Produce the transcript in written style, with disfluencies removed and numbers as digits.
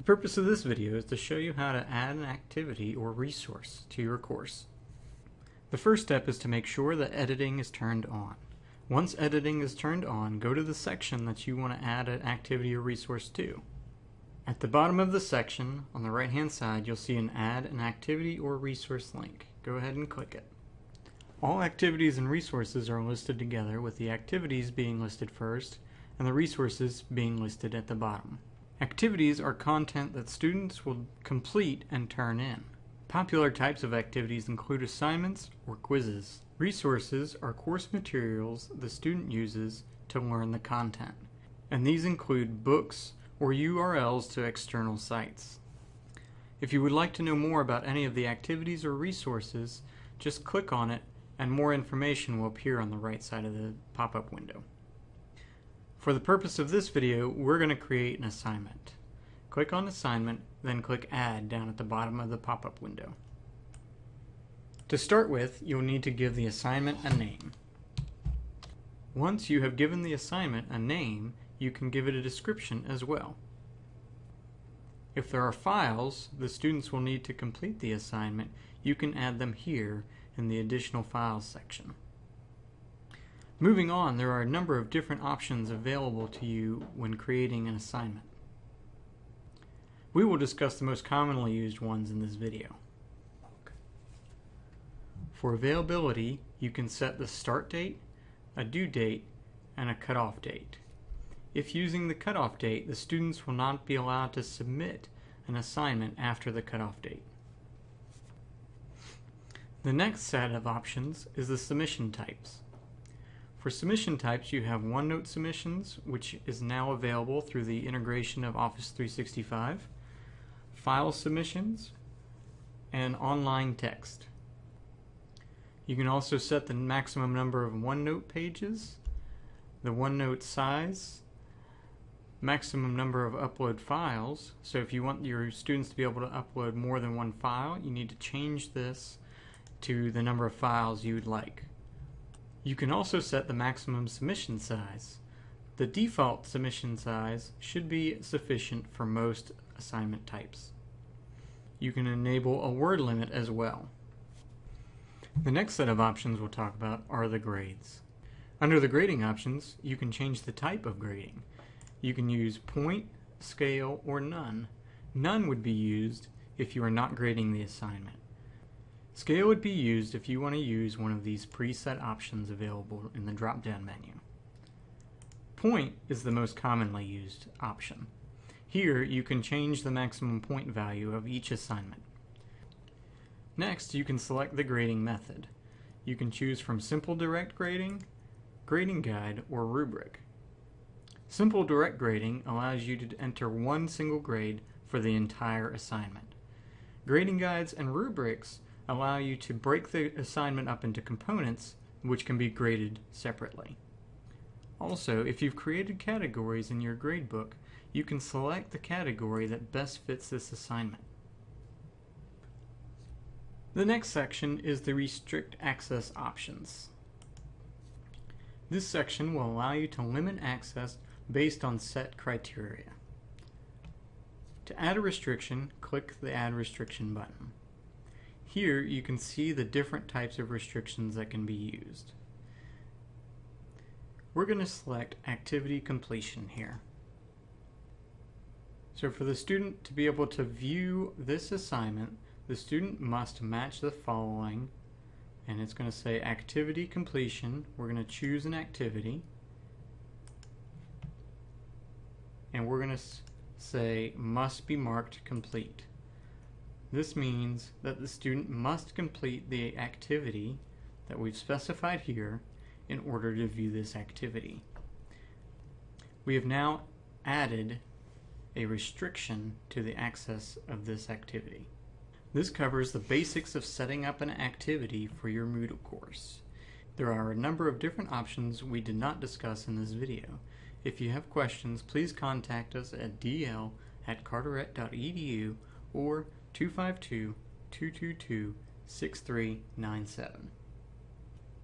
The purpose of this video is to show you how to add an activity or resource to your course. The first step is to make sure that editing is turned on. Once editing is turned on, go to the section that you want to add an activity or resource to. At the bottom of the section, on the right-hand side, you'll see an Add an Activity or Resource link. Go ahead and click it. All activities and resources are listed together, with the activities being listed first and the resources being listed at the bottom. Activities are content that students will complete and turn in. Popular types of activities include assignments or quizzes. Resources are course materials the student uses to learn the content, and these include books or URLs to external sites. If you would like to know more about any of the activities or resources, just click on it and more information will appear on the right side of the pop-up window. For the purpose of this video, we're going to create an assignment. Click on Assignment, then click Add down at the bottom of the pop-up window. To start with, you'll need to give the assignment a name. Once you have given the assignment a name, you can give it a description as well. If there are files the students will need to complete the assignment, you can add them here in the Additional Files section. Moving on, there are a number of different options available to you when creating an assignment. We will discuss the most commonly used ones in this video. For availability, you can set the start date, a due date, and a cutoff date. If using the cutoff date, the students will not be allowed to submit an assignment after the cutoff date. The next set of options is the submission types. For submission types, you have OneNote submissions, which is now available through the integration of Office 365, file submissions, and online text. You can also set the maximum number of OneNote pages, the OneNote size, maximum number of upload files. So if you want your students to be able to upload more than one file, you need to change this to the number of files you would like. You can also set the maximum submission size. The default submission size should be sufficient for most assignment types. You can enable a word limit as well. The next set of options we'll talk about are the grades. Under the grading options, you can change the type of grading. You can use point, scale, or none. None would be used if you are not grading the assignment. Scale would be used if you want to use one of these preset options available in the drop-down menu. Point is the most commonly used option. Here you can change the maximum point value of each assignment. Next, you can select the grading method. You can choose from Simple Direct Grading, Grading Guide, or Rubric. Simple Direct Grading allows you to enter one single grade for the entire assignment. Grading Guides and Rubrics allow you to break the assignment up into components which can be graded separately. Also, if you've created categories in your gradebook, you can select the category that best fits this assignment. The next section is the Restrict Access options. This section will allow you to limit access based on set criteria. To add a restriction, click the Add Restriction button. Here you can see the different types of restrictions that can be used. We're going to select Activity Completion here. So for the student to be able to view this assignment, the student must match the following, and it's going to say Activity Completion. We're going to choose an activity, and we're going to say must be marked complete. This means that the student must complete the activity that we've specified here in order to view this activity. We have now added a restriction to the access of this activity. This covers the basics of setting up an activity for your Moodle course. There are a number of different options we did not discuss in this video. If you have questions, please contact us at dl@carteret.edu or 252-222-6397.